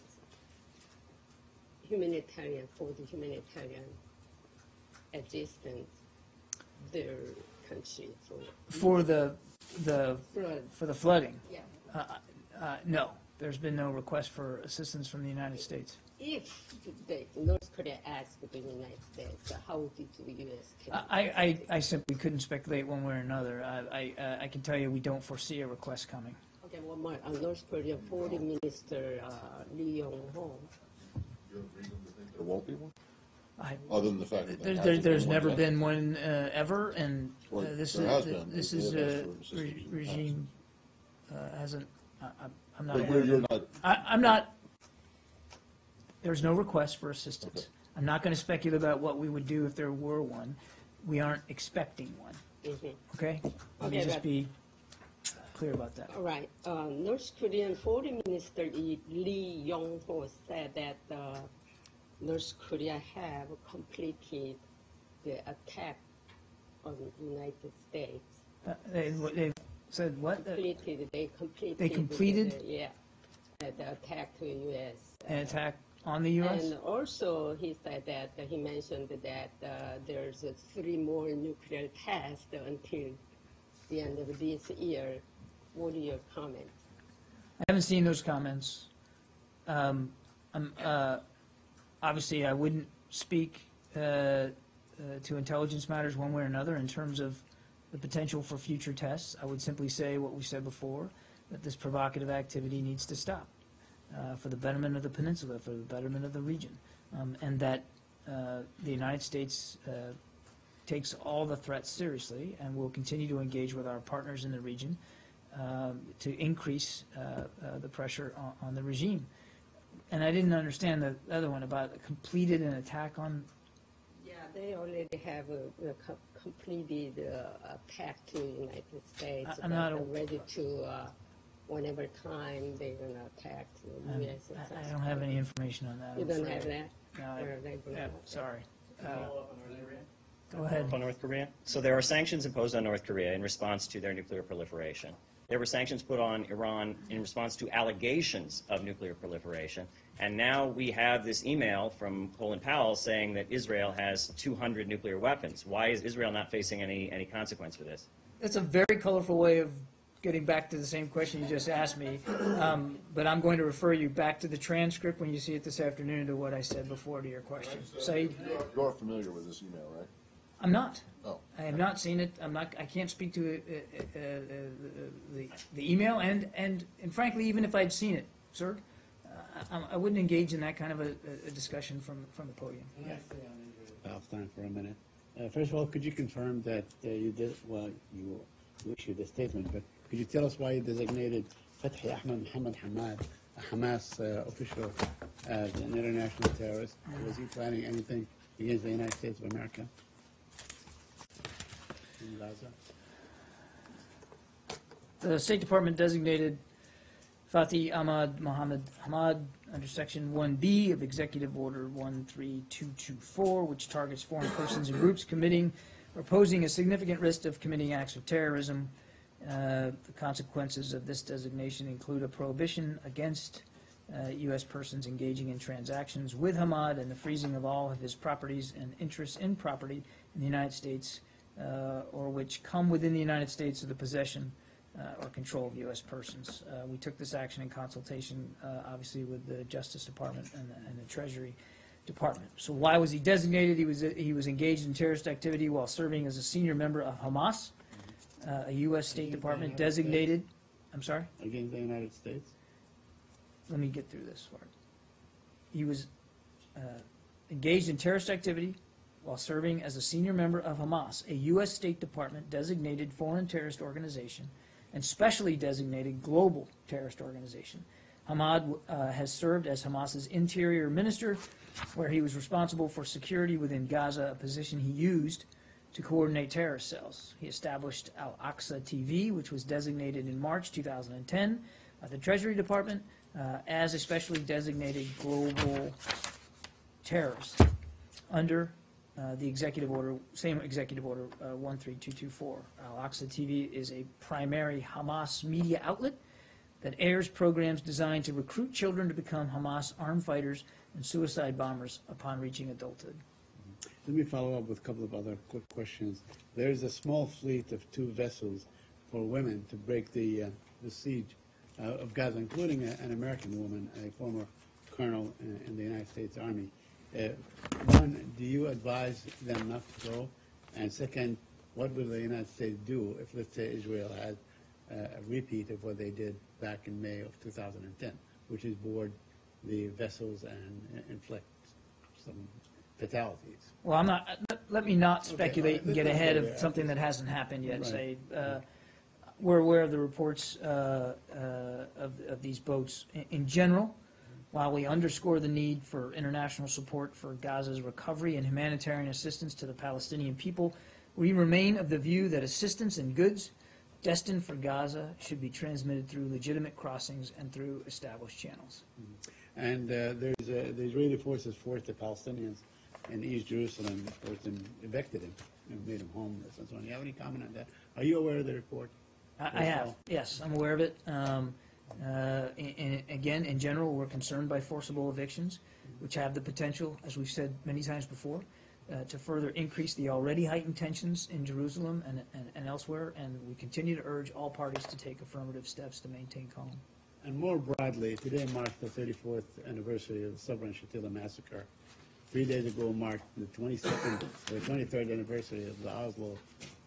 for the humanitarian assistance their country For the flooding? Yeah. No, there's been no request for assistance from the United States. If the North Korea asked the United States, how did the U.S. I simply couldn't speculate one way or another. I can tell you we don't foresee a request coming. Okay, one more. North Korea Foreign Minister Lee Yong-ho. There won't be one? I- Other than the fact that there hasn't There's been never one been one ever, and Well, this there has been. this They is have asked for assistance in the regime hasn't. I'm not. But aware of you're it. not- I'm not. There's no request for assistance. I'm not going to speculate about what we would do if there were one. We aren't expecting one. Okay. Let me Okay, just but- be clear about that. All right. North Korean Foreign Minister Lee Yong-ho said that North Korea have completed the attack on the United States. They said what? They They completed? the attack to U.S. An attack on the U.S.? And also, he said that he mentioned that there's 3 more nuclear tests until the end of this year. What are your comments? I haven't seen those comments. Obviously, I wouldn't speak to intelligence matters one way or another in terms of the potential for future tests. I would simply say what we said before, that this provocative activity needs to stop for the betterment of the peninsula, for the betterment of the region, and that the United States takes all the threats seriously and will continue to engage with our partners in the region to increase the pressure on the regime. And I didn't understand the other one about completed an attack on. Yeah, they already have completed attack to the United States. I'm not but a- they're ready to, whenever time they're going to attack the U.S. I don't have any information on that. You I'm don't afraid. have that? No, Or they don't yeah, have sorry. Follow Go ahead. On North Korea? So there are sanctions imposed on North Korea in response to their nuclear proliferation. There were sanctions put on Iran in response to allegations of nuclear proliferation. And now we have this email from Colin Powell saying that Israel has 200 nuclear weapons. Why is Israel not facing any consequence for this? That's a very colorful way of getting back to the same question you just asked me, but I'm going to refer you back to the transcript when you see it this afternoon to what I said before to your question. Saeed? You're familiar with this email, right? I'm not. Oh. I have not seen it. I can't speak to the email, and frankly, even if I'd seen it, sir, I wouldn't engage in that kind of a discussion from the podium. Palestine for a minute. First of all, could you confirm that you did, well, you issued a statement, but could you tell us why you designated Fathi Ahmed Mohammed Hamad, a Hamas official, as an international terrorist? Was he planning anything against the United States of America in Gaza? The State Department designated Fathi Ahmad Mohammed Hamad under Section 1B of Executive Order 13224, which targets foreign persons and groups committing or posing a significant risk of committing acts of terrorism. The consequences of this designation include a prohibition against U.S. persons engaging in transactions with Hamad and the freezing of all of his properties and interests in property in the United States or which come within the United States of the possession or control of U.S. persons. We took this action in consultation, obviously, with the Justice Department and the Treasury Department. So why was he designated? He was engaged in terrorist activity while serving as a senior member of Hamas, a U.S. State Department designated. I'm sorry? Against the United States? Let me get through this part. He was engaged in terrorist activity while serving as a senior member of Hamas, a U.S. State Department designated foreign terrorist organization and specially designated global terrorist organization. Hamad has served as Hamas's interior minister, where he was responsible for security within Gaza, a position he used to coordinate terrorist cells. He established Al-Aqsa TV, which was designated in March 2010 by the Treasury Department as a specially designated global terrorist under the executive order, same executive order 13224. Al-Aqsa TV is a primary Hamas media outlet that airs programs designed to recruit children to become Hamas armed fighters and suicide bombers upon reaching adulthood. Let me follow up with a couple of other quick questions. There is a small fleet of 2 vessels for women to break the siege of Gaza, including an American woman, a former colonel in the United States Army. One, do you advise them not to go? And second, what will the United States do if, let's say, Israel has a repeat of what they did back in May of 2010, which is board the vessels and inflict some fatalities? Well, I'm not. Let me not speculate and get ahead of something that hasn't happened yet. Right. Say, we're aware of the reports of these boats in general. While we underscore the need for international support for Gaza's recovery and humanitarian assistance to the Palestinian people, we remain of the view that assistance and goods destined for Gaza should be transmitted through legitimate crossings and through established channels. And the Israeli forces forced the Palestinians in East Jerusalem, forced them, evicted them, and made them homeless and so on. You have any comment on that? Are you aware of the report? I have, yes, I'm aware of it. Again, in general, we're concerned by forcible evictions, which have the potential, as we've said many times before, to further increase the already heightened tensions in Jerusalem and elsewhere, and we continue to urge all parties to take affirmative steps to maintain calm. And more broadly, today marks the 34th anniversary of the Sabra and Shatila massacre. 3 days ago marked the 23rd anniversary of the Oslo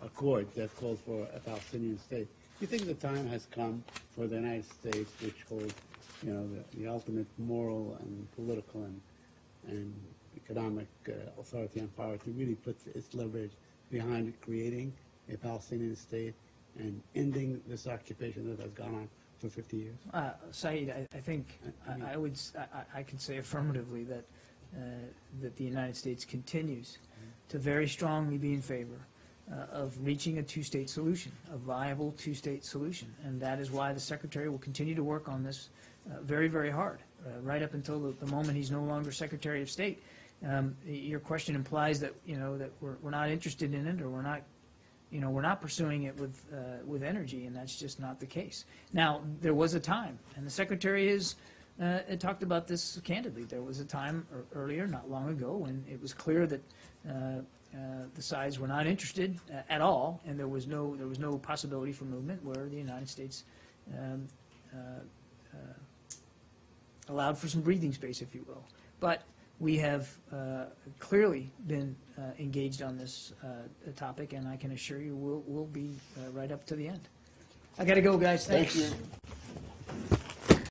Accord that called for a Palestinian state. Do you think the time has come for the United States, which holds, the ultimate moral and political and economic authority and power, to really put its leverage behind creating a Palestinian state and ending this occupation that has gone on for 50 years? Saeed, I think I can say affirmatively that that the United States continues to very strongly be in favor of reaching a 2-state solution, a viable 2-state solution. And that is why the Secretary will continue to work on this very, very hard, right up until the moment he's no longer Secretary of State. Your question implies that, that we're not interested in it, or we're not pursuing it with energy, and that's just not the case. Now, there was a time, and the Secretary is it talked about this candidly. There was a time earlier, not long ago, when it was clear that the sides were not interested at all, and there was no possibility for movement where the United States allowed for some breathing space, if you will. But we have clearly been engaged on this topic, and I can assure you we'll be right up to the end. I got to go, guys. Thanks. Thank you.